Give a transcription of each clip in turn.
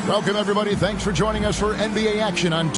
Welcome, everybody. Thanks for joining us for NBA action on...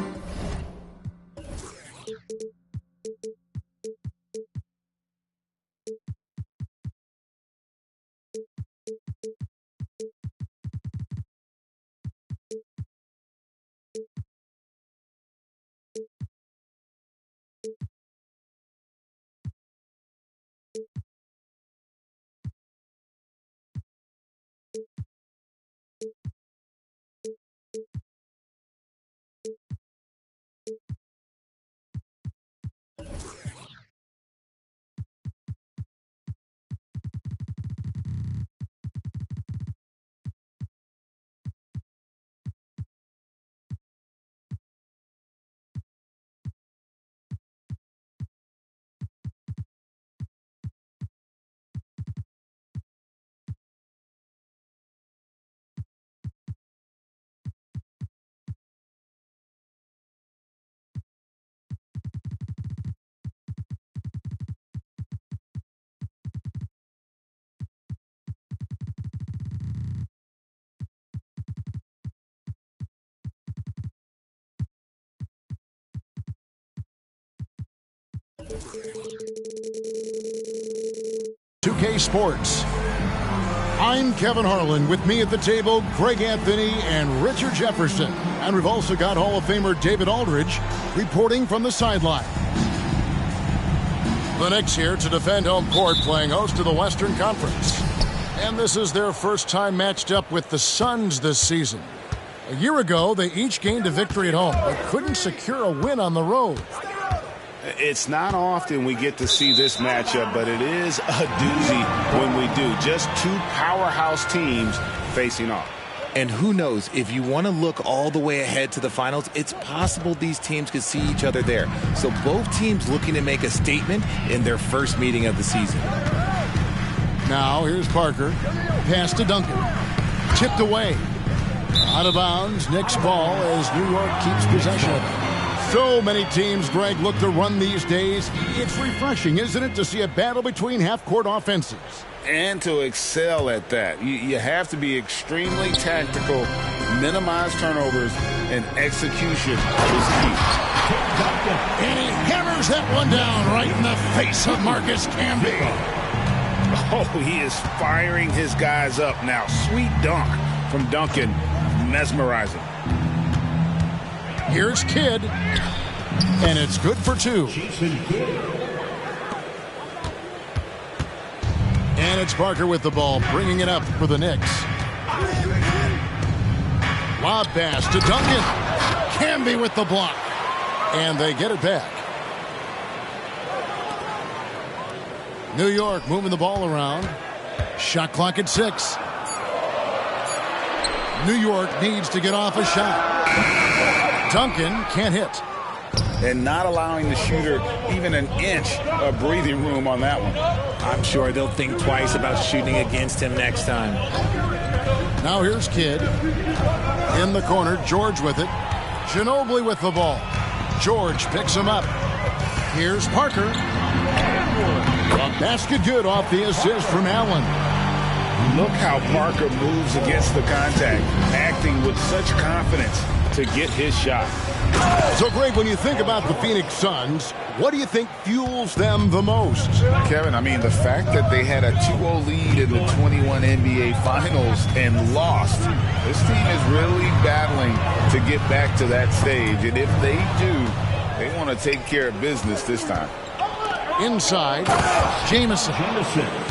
.2K Sports. I'm Kevin Harlan. With me at the table, Greg Anthony and Richard Jefferson. And we've also got Hall of Famer David Aldridge reporting from the sideline. The Knicks here to defend home court, playing host to the Western Conference. And this is their first time matched up with the Suns this season. A year ago, they each gained a victory at home, but couldn't secure a win on the road. It's not often we get to see this matchup, but it is a doozy when we do. Just two powerhouse teams facing off. And who knows, if you want to look all the way ahead to the finals, it's possible these teams could see each other there. So both teams looking to make a statement in their first meeting of the season. Now here's Parker. Pass to Duncan. Tipped away. Out of bounds. Knicks ball as New York keeps possession of it. So many teams, Greg, look to run these days. It's refreshing, isn't it, to see a battle between half-court offenses? And to excel at that. You have to be extremely tactical, minimize turnovers, and execution is key. And he hammers that one down right in the face of Marcus Camby. Oh, he is firing his guys up now. Sweet dunk from Duncan. Mesmerizing. Here's Kidd. And it's good for two. And it's Parker with the ball, bringing it up for the Knicks. Lob pass to Duncan. Camby with the block. And they get it back. New York moving the ball around. Shot clock at 6. New York needs to get off a shot. Duncan can't hit. And not allowing the shooter even an inch of breathing room on that one. I'm sure they'll think twice about shooting against him next time. Now here's Kidd. In the corner, George with it. Ginobili with the ball. George picks him up. Here's Parker. Basket good off the assist from Allen. Look how Parker moves against the contact, acting with such confidence to get his shot. So, Greg, when you think about the Phoenix Suns, what do you think fuels them the most? Kevin, I mean, the fact that they had a 2-0 lead in the 21 NBA Finals and lost. This team is really battling to get back to that stage. And if they do, they want to take care of business this time. Inside, Jamison.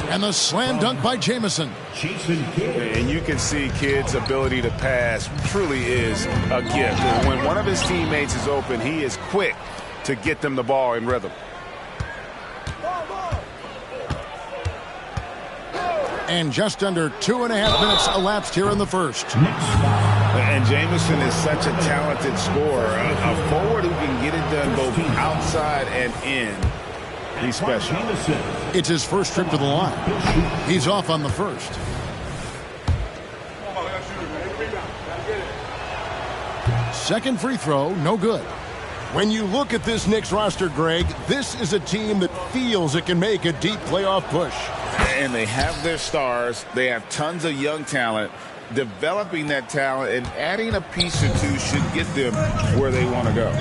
And the slam dunk by Jamison. And you can see Kidd's ability to pass truly is a gift. When one of his teammates is open, he is quick to get them the ball in rhythm. And just under 2.5 minutes elapsed here in the first. And Jamison is such a talented scorer, a forward who can get it done both outside and in. He's special. It's his first trip to the line. He's off on the first. Second free throw, no good. When you look at this Knicks roster, Greg, this is a team that feels it can make a deep playoff push. And they have their stars. They have tons of young talent. Developing that talent and adding a piece or two should get them where they want to go.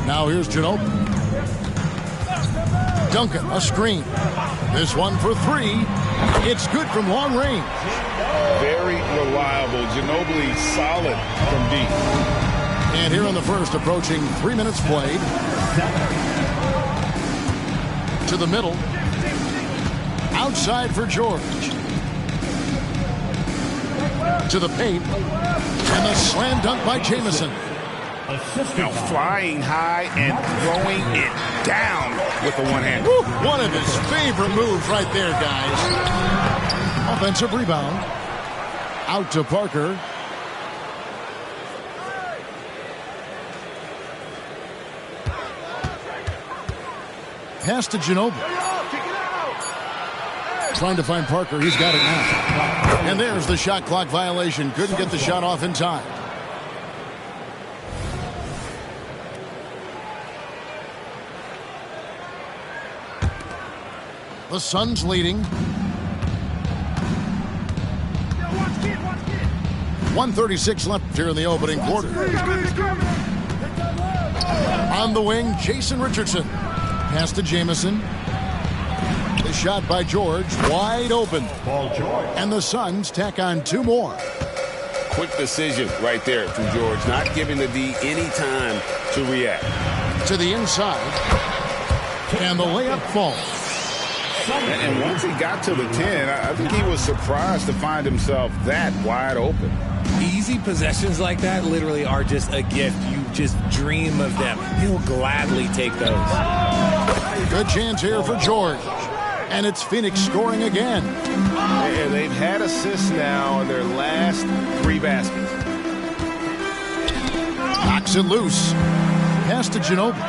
Now here's Ginobili. Duncan, a screen. This one for three. It's good from long range. Very reliable. Ginobili solid from deep. And here in the first, approaching 3 minutes played. To the middle. Outside for George. To the paint. And the slam dunk by Jamison. Now flying high and throwing it down with the one hand. Woo, one of his favorite moves right there, guys. Offensive rebound. Out to Parker. Pass to Ginobili. Trying to find Parker. He's got it now. And there's the shot clock violation. Couldn't get the shot off in time. The Suns leading. 1:36 left here in the opening quarter. On the wing, Jason Richardson. Pass to Jamison. The shot by George, wide open. And the Suns tack on two more. Quick decision right there from George, not giving the D any time to react. To the inside. And the layup falls. And once he got to the 10, I think he was surprised to find himself that wide open. Easy possessions like that literally are just a gift. You just dream of them. He'll gladly take those. Good chance here for George. And it's Phoenix scoring again. And they've had assists now in their last 3 baskets. Knocks it loose. Pass to Ginobili.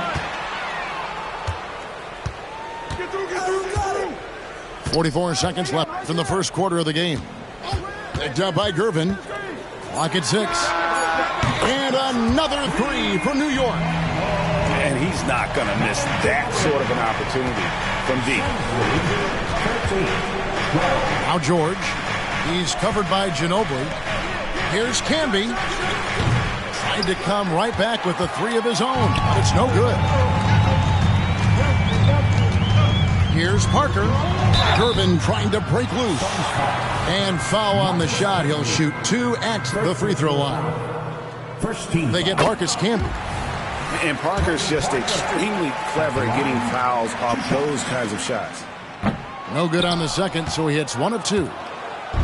44 seconds left in the first quarter of the game. Picked up by Gervin. Clock at 6. And another three for New York. And he's not going to miss that sort of an opportunity from deep. Now George. He's covered by Ginobili. Here's Camby. Tried to come right back with the 3 of his own. But it's no good. Here's Parker. Gervin trying to break loose. And foul on the shot. He'll shoot 2 at the free throw line. They get Marcus Camby. And Parker's just extremely clever at getting fouls off those kinds of shots. No good on the second, so he hits 1 of 2.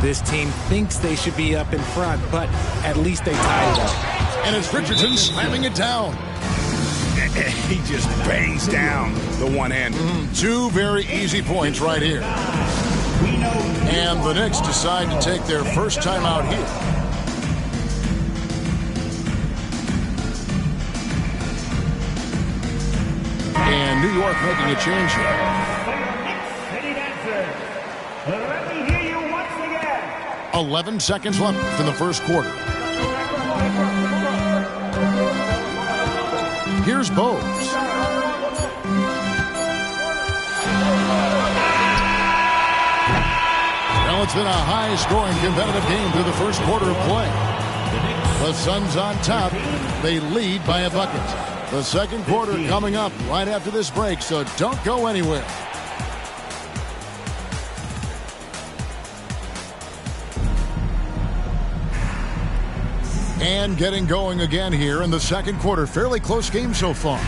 This team thinks they should be up in front, but at least they tied it up. And it's Richardson slamming it down. He just bangs down the one hand. 2 very easy points right here. And the Knicks decide to take their first time out here. And New York making a change here. 11 seconds left in the first quarter. Here's Bose. Well, it's been a high-scoring, competitive game through the first quarter of play. The Suns on top. They lead by a bucket. The second quarter coming up right after this break, so don't go anywhere. And getting going again here in the second quarter. Fairly close game so far.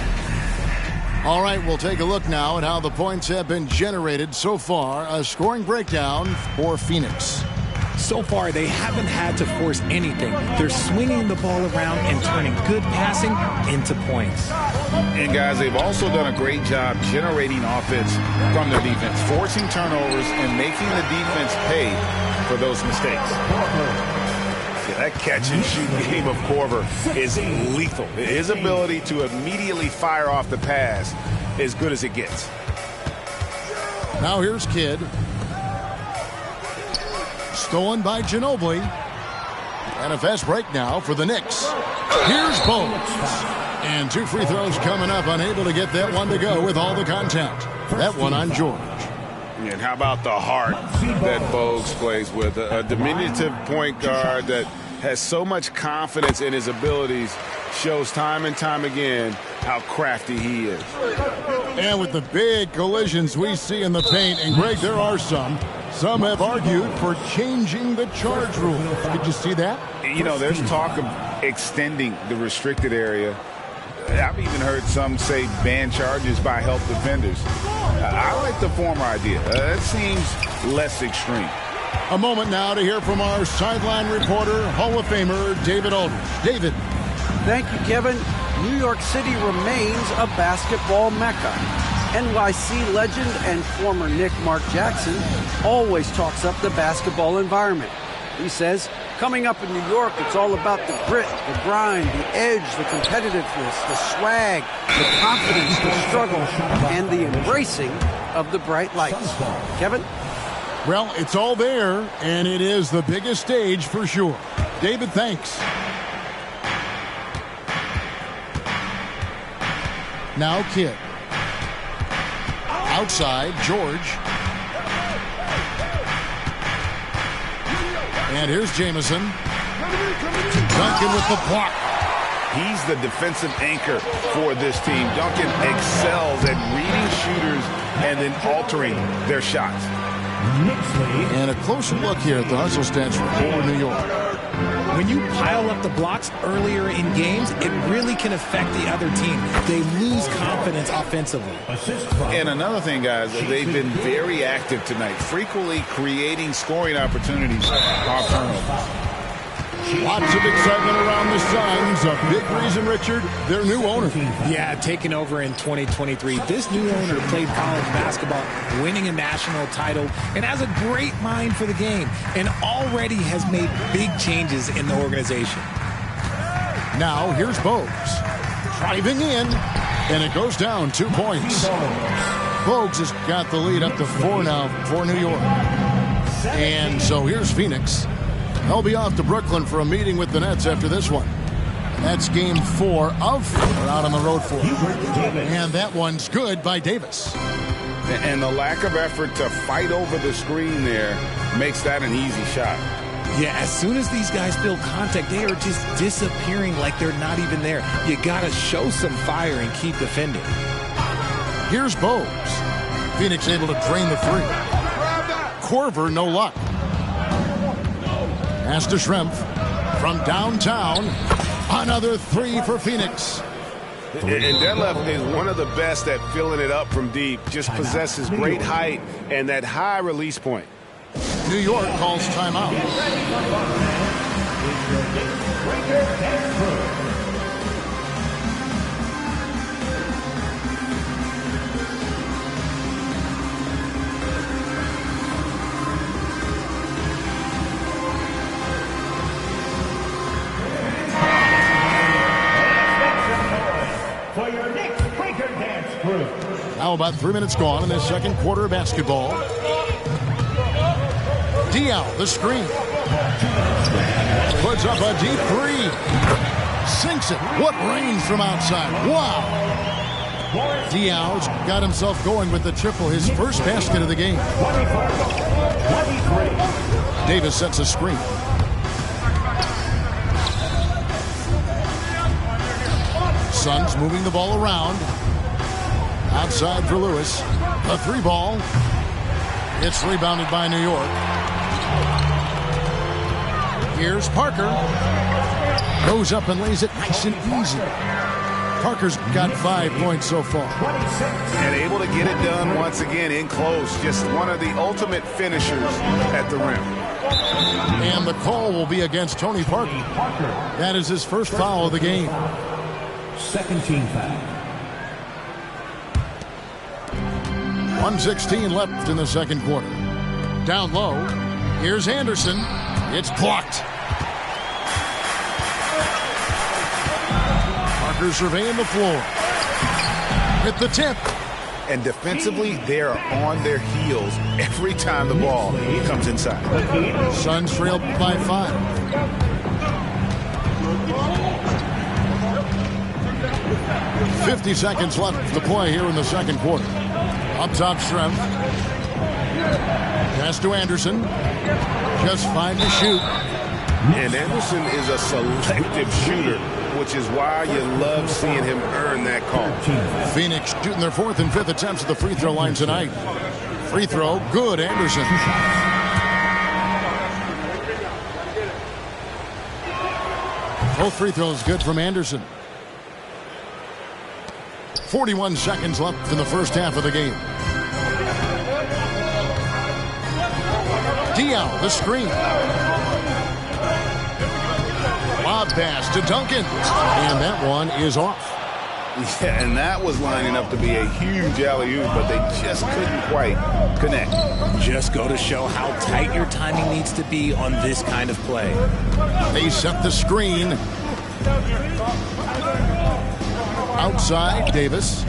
All right, we'll take a look now at how the points have been generated so far. A scoring breakdown for Phoenix. So far, they haven't had to force anything. They're swinging the ball around and turning good passing into points. And guys, they've also done a great job generating offense from their defense, forcing turnovers and making the defense pay for those mistakes. That catch and shoot game of Korver is lethal. His ability to immediately fire off the pass is good as it gets. Now here's Kidd. Stolen by Ginobili. And a fast break now for the Knicks. Here's Bones. And 2 free throws coming up, unable to get that one to go with all the contact. That one on George. And how about the heart that Bogues plays with? A diminutive point guard that has so much confidence in his abilities, shows time and time again how crafty he is. And with the big collisions we see in the paint, and Greg, there are some have argued for changing the charge rule. Did you see that? You know, there's talk of extending the restricted area. I've even heard some say ban charges by help defenders. I like the former idea. It seems less extreme. A moment now to hear from our sideline reporter, Hall of Famer David Aldridge. David. Thank you, Kevin. New York City remains a basketball mecca. NYC legend and former Knick Mark Jackson always talks up the basketball environment. He says, coming up in New York, it's all about the grit, the grind, the edge, the competitiveness, the swag, the confidence, the struggle, and the embracing of the bright lights. Kevin? Well, it's all there, and it is the biggest stage for sure. David, thanks. Now Kidd. Outside, George. And here's Jamison. Duncan with the block. He's the defensive anchor for this team. Duncan excels at reading shooters and then altering their shots. And a closer look here at the hustle stats for New York. When you pile up the blocks earlier in games, it really can affect the other team. They lose confidence offensively. And another thing, guys, they've been very active tonight, frequently creating scoring opportunities off turnovers. Lots of excitement around the Suns. A big reason, Richard, their new owner. Yeah, taking over in 2023. This new owner played college basketball, winning a national title, and has a great mind for the game, and already has made big changes in the organization. Now, here's Bogues. Driving in, and it goes down 2 points. Bogues has got the lead up to 4 now for New York. And so here's Phoenix. They'll be off to Brooklyn for a meeting with the Nets after this one. And that's game 4 of 4 out on the road for. And that one's good by Davis. And the lack of effort to fight over the screen there makes that an easy shot. Yeah, as soon as these guys feel contact, they are just disappearing like they're not even there. You got to show some fire and keep defending. Here's Bogues. Phoenix able to drain the 3. Korver, no luck. Pass to Schrempf from downtown. Another 3 for Phoenix. And Detlef is one of the best at filling it up from deep. Just possesses great height and that high release point. New York calls timeout. Now about 3 minutes gone in the second quarter of basketball. Diaw, the screen. Puts up a deep 3. Sinks it. What range from outside. Wow. Diaw's got himself going with the triple, his first basket of the game. Davis sets a screen. Suns moving the ball around. Outside for Lewis. A 3 ball. It's rebounded by New York. Here's Parker. Goes up and lays it nice and easy. Parker's got 5 points so far. And able to get it done once again in close. Just one of the ultimate finishers at the rim. And the call will be against Tony Parker. That is his first foul of the game. Second team foul. 1:16 left in the second quarter. Down low. Here's Anderson. It's blocked. Parker surveying the floor. With the tip. And defensively, they are on their heels every time the ball comes inside. Suns trail by 5. .50 left to play here in the second quarter. Up top, Strength. Pass to Anderson. Just 5 to shoot. And Anderson is a selective shooter, which is why you love seeing him earn that call. Phoenix shooting their 4th and 5th attempts at the free throw line tonight. Free throw, good, Anderson. Both free throws good from Anderson. 41 seconds left in the first half of the game. Diaw, the screen. Lob pass to Duncan. And that one is off. Yeah, and that was lining up to be a huge alley-oop, but they just couldn't quite connect. Just go to show how tight your timing needs to be on this kind of play. They set the screen. Outside, Davis.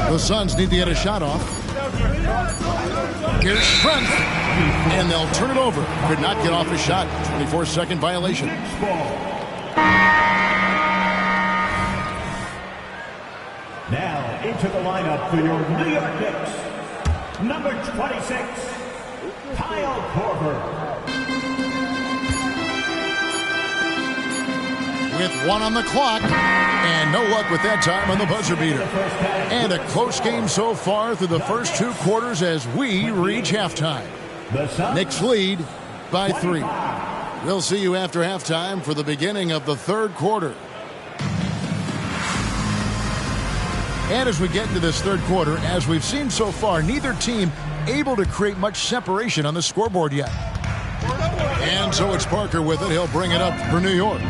The Suns need to get a shot off. Here's Strength. And they'll turn it over. Could not get off a shot. 24-second violation. Now into the lineup for your New York Knicks. Number 26, Kyle Korver. With 1 on the clock, and no luck with that time on the buzzer beater. And a close game so far through the first 2 quarters as we reach halftime. Knicks lead by 3. We'll see you after halftime for the beginning of the third quarter. And as we get into this third quarter, as we've seen so far, neither team able to create much separation on the scoreboard yet. And so it's Parker with it. He'll bring it up for New York.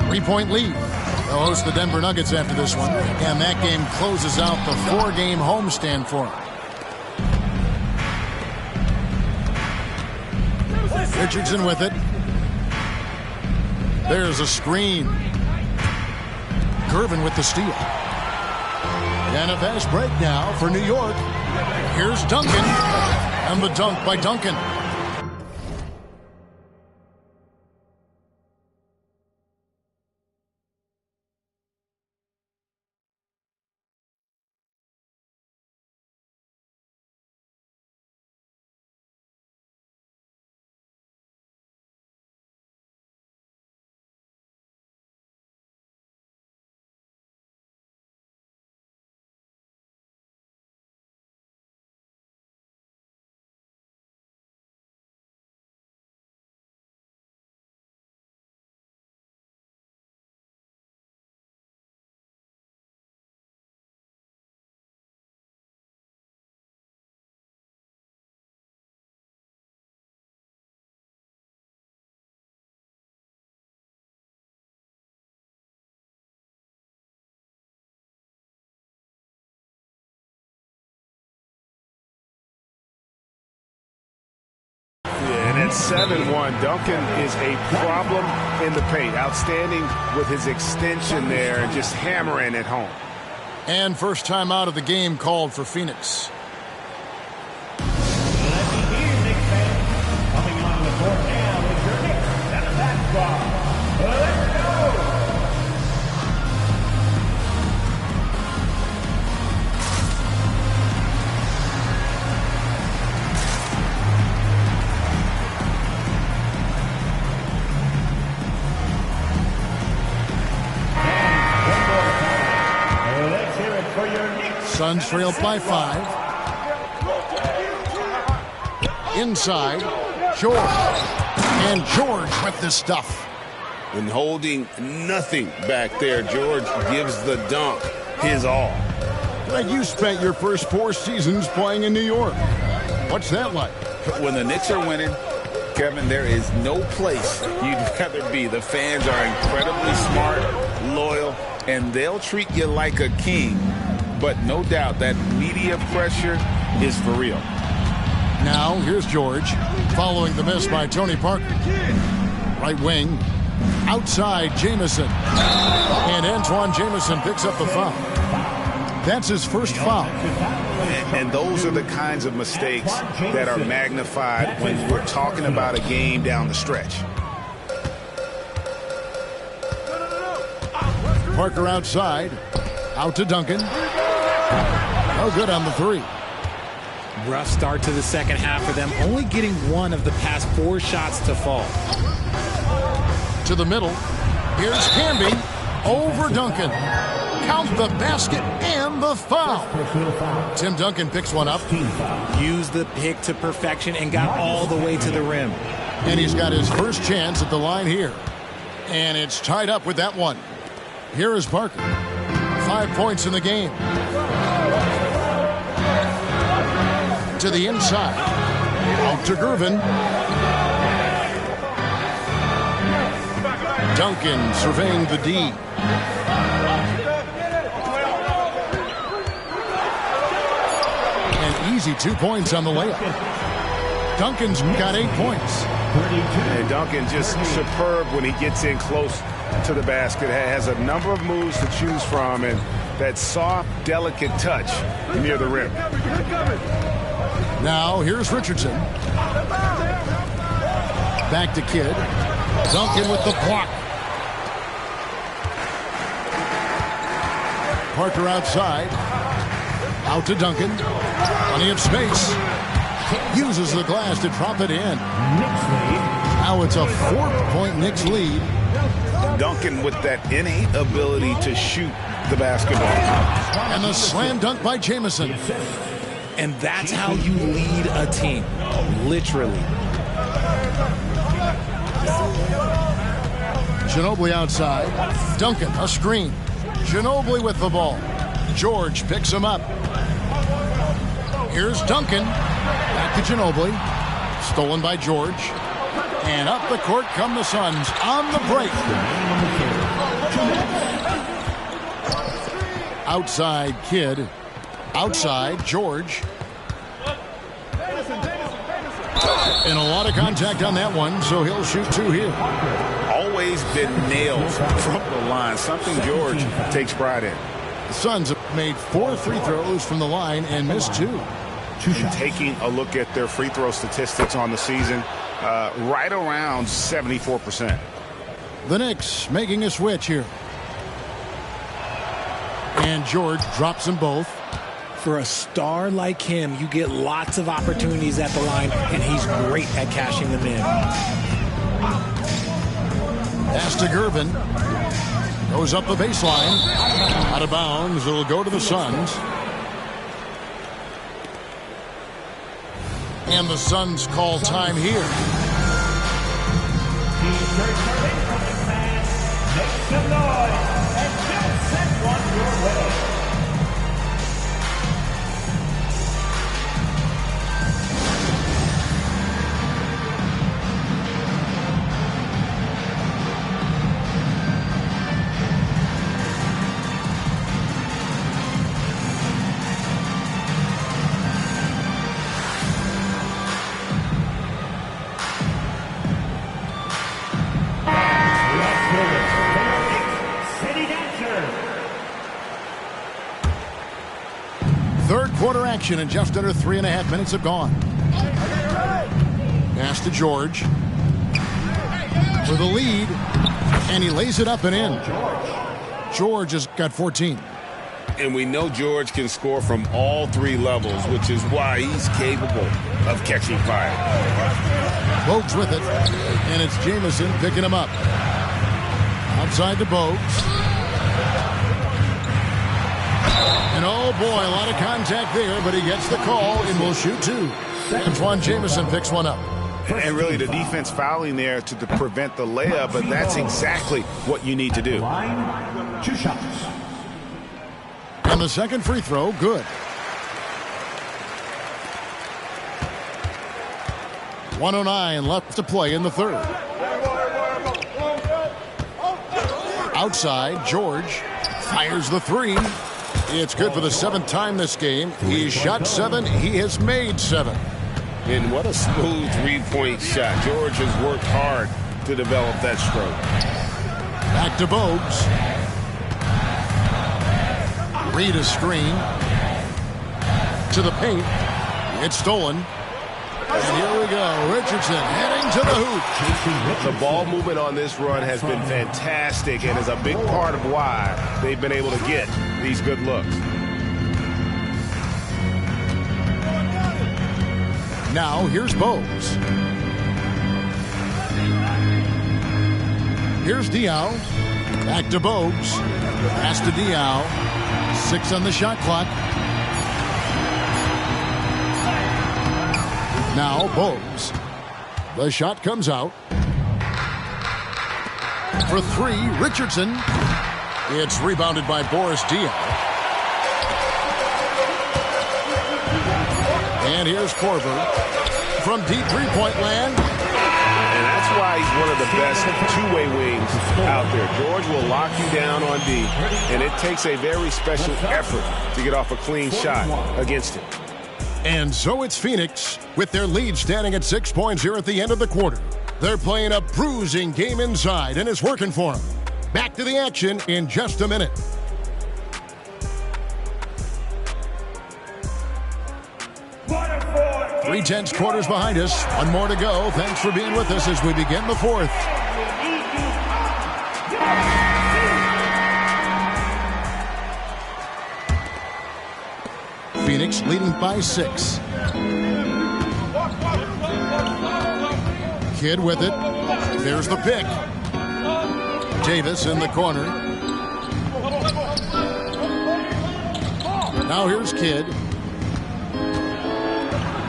3-point lead. They'll host the Denver Nuggets after this one. And that game closes out the 4-game homestand for them. Richardson with it. There's a screen. Gervin with the steal. And a fast break now for New York. Here's Duncan. And the dunk by Duncan. And at 7-1, Duncan is a problem in the paint. Outstanding with his extension there and just hammering it home. And first time out of the game called for Phoenix. Let me hear Knicks fans. Coming on the court now is your Knicks and the basketball. Let's go! Suns trail by 5. Inside, George. And George with the stuff. And holding nothing back there, George gives the dunk his all. Like you spent your first 4 seasons playing in New York. What's that like? When the Knicks are winning, Kevin, there is no place you'd rather be. The fans are incredibly smart, loyal, and they'll treat you like a king. But no doubt that media pressure is for real. Now, here's George, following the miss by Tony Parker. Right wing, outside Jamison. And Antoine Jamison picks up the foul. That's his first foul. And those are the kinds of mistakes that are magnified when we're talking about a game down the stretch. Parker outside, out to Duncan. No good on the 3. Rough start to the second half for them, only getting 1 of the past 4 shots to fall. To the middle, here's Camby over Duncan. Count the basket and the foul. Tim Duncan picks one up. Used the pick to perfection and got all the way to the rim. And he's got his first chance at the line here. And it's tied up with that one. Here is Parker. 5 points in the game. To the inside. Out to Gervin. Duncan surveying the D. An easy 2 points on the layup. Duncan's got 8 points. And Duncan just superb when he gets in close to the basket. Has a number of moves to choose from, and that soft, delicate touch near the rim. Now here's Richardson. Back to Kidd. Duncan with the block. Parker outside. Out to Duncan. Plenty of space. Uses the glass to drop it in. Now it's a 4-point Knicks lead. Duncan with that innate ability to shoot the basketball. And the slam dunk by Jamison. And that's how you lead a team. Literally. Ginobili outside. Duncan, a screen. Ginobili with the ball. George picks him up. Here's Duncan. Back to Ginobili. Stolen by George. And up the court come the Suns on the break. Outside Kidd. Outside George. And a lot of contact on that one, so he'll shoot 2 here. Always been nailed from the line, something George takes pride in. The Suns have made 4 free throws from the line and missed 2. And taking a look at their free throw statistics on the season, right around 74%. The Knicks making a switch here. And George drops them both. For a star like him, you get lots of opportunities at the line, and he's great at cashing them in. Pass to Gervin. Goes up the baseline. Out of bounds. It'll go to the Suns. And the Suns call time here. Make some noise and don't send one your way. Third quarter action, and just under 3.5 minutes have gone. Pass to George. For the lead. And he lays it up and in. George has got 14. And we know George can score from all 3 levels, which is why he's capable of catching fire. Bogues with it. And it's Jamison picking him up. Outside to Bogues. And oh boy, a lot of contact there, but he gets the call and will shoot 2. Antoine Jamison picks one up. And really the defense fouling there to prevent the layup, but that's exactly what you need to do. Line, 2 shots. And the second free throw, good. .109 left to play in the third. Outside, George fires the three. It's good for the 7th time this game. He's shot 7. He has made 7. And what a smooth three-point shot. George has worked hard to develop that stroke. Back to Bogues. Read a screen. To the paint. It's stolen. And here we go. Richardson heading to the hoop. The ball movement on this run has been fantastic and is a big part of why they've been able to get these good looks. Now here's Bogues. Here's Diaw. Back to Bogues. Pass to Diaw. 6 on the shot clock. Now Bogues. The shot comes out. For 3, Richardson. It's rebounded by Boris Diaw. And here's Korver from deep three-point land. And that's why he's one of the best two-way wings out there. George will lock you down on D, and it takes a very special effort to get off a clean shot against him. And so it's Phoenix with their lead standing at 6 points here at the end of the quarter. They're playing a bruising game inside, and it's working for them. Back to the action in just a minute. Three-tenths quarters behind us. One more to go. Thanks for being with us as we begin the 4th. Phoenix leading by 6. Kidd with it. There's the pick. Davis in the corner. Now here's Kidd.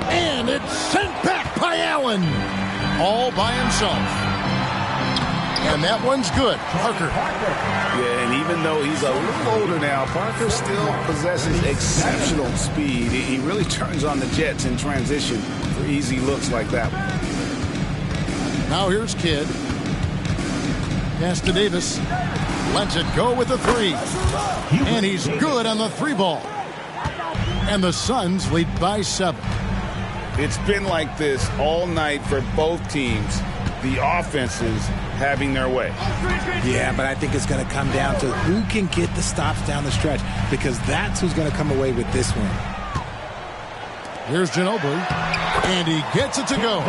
And it's sent back by Allen. All by himself. And that one's good. Parker. Yeah, and even though he's a little older now, Parker still possesses exceptional speed. He really turns on the jets in transition for easy looks like that one. Now here's Kidd. Pass to Davis. Lets it go with the 3. And he's good on the 3 ball. And the Suns lead by 7. It's been like this all night for both teams. The offenses having their way. Yeah, but I think it's going to come down to who can get the stops down the stretch, because that's who's going to come away with this one. Here's Ginobili, and he gets it to go.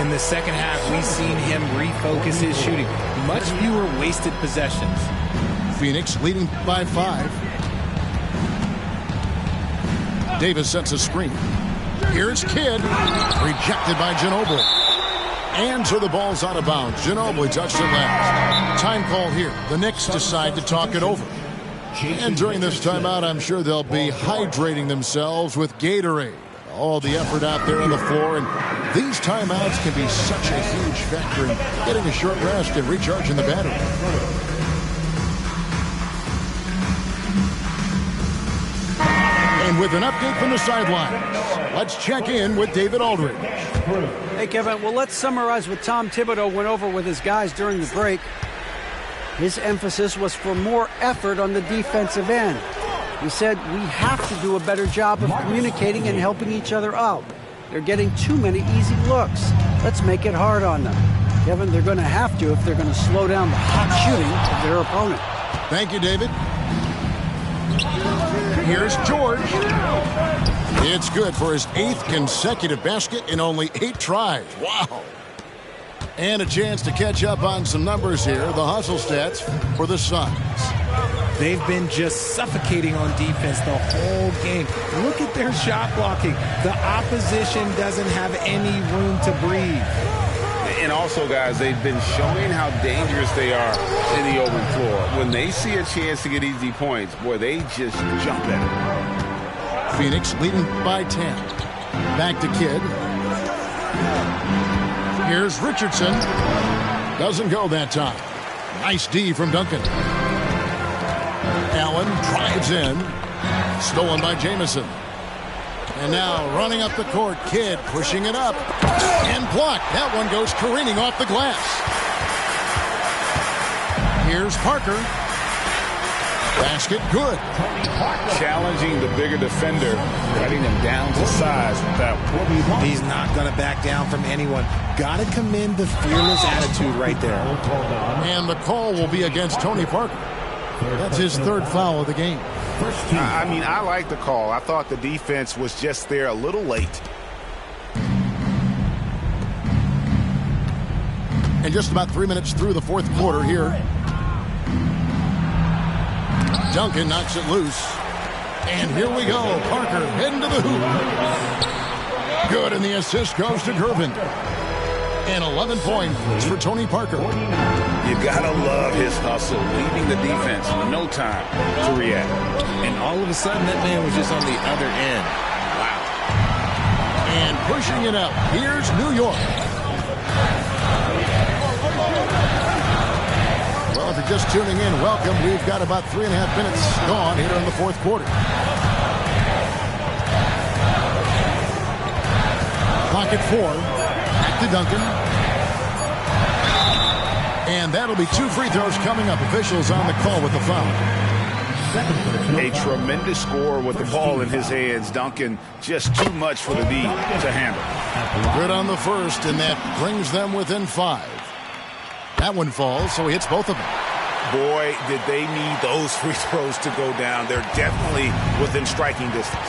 In the second half, we've seen him refocus his shooting. Much fewer wasted possessions. Phoenix leading by 5. Davis sets a screen. Here's Kidd, rejected by Ginobili. And so the ball's out of bounds. Ginobili touched it last. Time call here. The Knicks decide to talk it over. And during this timeout, I'm sure they'll be hydrating themselves with Gatorade. All the effort out there on the floor. And these timeouts can be such a huge factor in getting a short rest and recharging the battery. And with an update from the sidelines, let's check in with David Aldridge. Hey, Kevin, well, let's summarize what Tom Thibodeau went over with his guys during the break. His emphasis was for more effort on the defensive end. He said we have to do a better job of communicating and helping each other out. They're getting too many easy looks. Let's make it hard on them. Kevin, they're going to have to if they're going to slow down the hot shooting of their opponent. Thank you, David. Here's George. It's good for his 8th consecutive basket in only 8 tries. Wow. And a chance to catch up on some numbers here. The hustle stats for the Suns. They've been just suffocating on defense the whole game. Look at their shot blocking. The opposition doesn't have any room to breathe. And also, guys, they've been showing how dangerous they are in the open floor. When they see a chance to get easy points, boy, they just jump at it. Phoenix leading by 10. Back to Kidd. Here's Richardson. Doesn't go that time. Nice D from Duncan. Allen drives in. Stolen by Jamison. And now running up the court, Kidd pushing it up. And blocked. That one goes careening off the glass. Here's Parker. Basket good. Challenging the bigger defender, cutting him down to size with that one. He's not going to back down from anyone. Got to commend the fearless attitude right there. And the call will be against Tony Parker. That's his third foul of the game. I mean, I like the call. I thought the defense was just there a little late. And just about 3 minutes through the fourth quarter here. Duncan knocks it loose. And here we go. Parker heading to the hoop. Good, and the assist goes to Gervin. And 11 points for Tony Parker. You gotta love his hustle, leaving the defense no time to react. And all of a sudden, that man was just on the other end. Wow. And pushing it up. Here's New York. Well, if you're just tuning in, welcome. We've got about 3.5 minutes gone here in the fourth quarter. Clock at 4. Back to Duncan. And that'll be 2 free throws coming up. Officials on the call with the foul. A tremendous score with the ball in his hands. Duncan, just too much for the D to handle. Good on the first, and that brings them within 5. That one falls, so he hits both of them. Boy, did they need those free throws to go down. They're definitely within striking distance.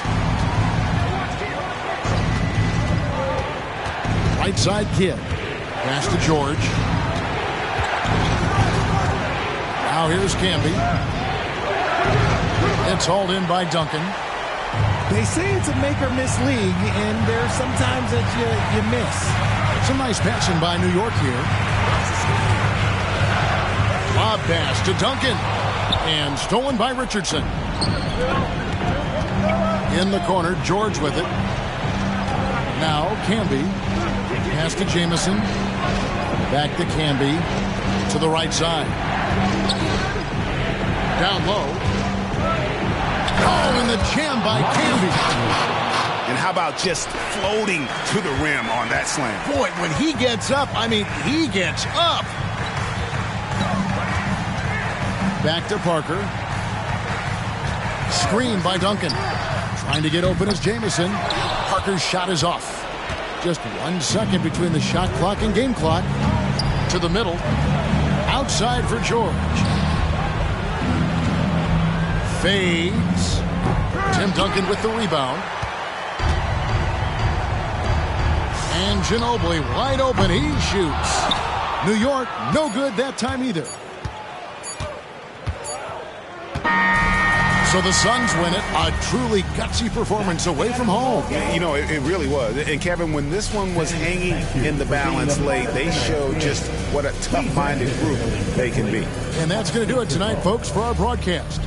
Right side Kidd. Pass to George. Now here's Camby. It's hauled in by Duncan. They say it's a make or miss league, and there's sometimes that you miss. Some nice passing by New York here. Lob pass to Duncan. And stolen by Richardson. In the corner, George with it. Now Camby. Pass to Jamison. Back to Camby. To the right side. Down low. Oh, and the jam by Camby. And how about just floating to the rim on that slam? Boy, when he gets up, I mean, he gets up. Back to Parker. Screen by Duncan. Trying to get open is Jamison. Parker's shot is off. Just 1 second between the shot clock and game clock. To the middle. Outside for George. Fades. Tim Duncan with the rebound. And Ginobili wide open. He shoots. New York, no good that time either. So the Suns win it. A truly gutsy performance away from home. You know, it really was. And Kevin, when this one was hanging in the balance late, they showed just what a tough-minded group they can be. And that's going to do it tonight, folks, for our broadcast.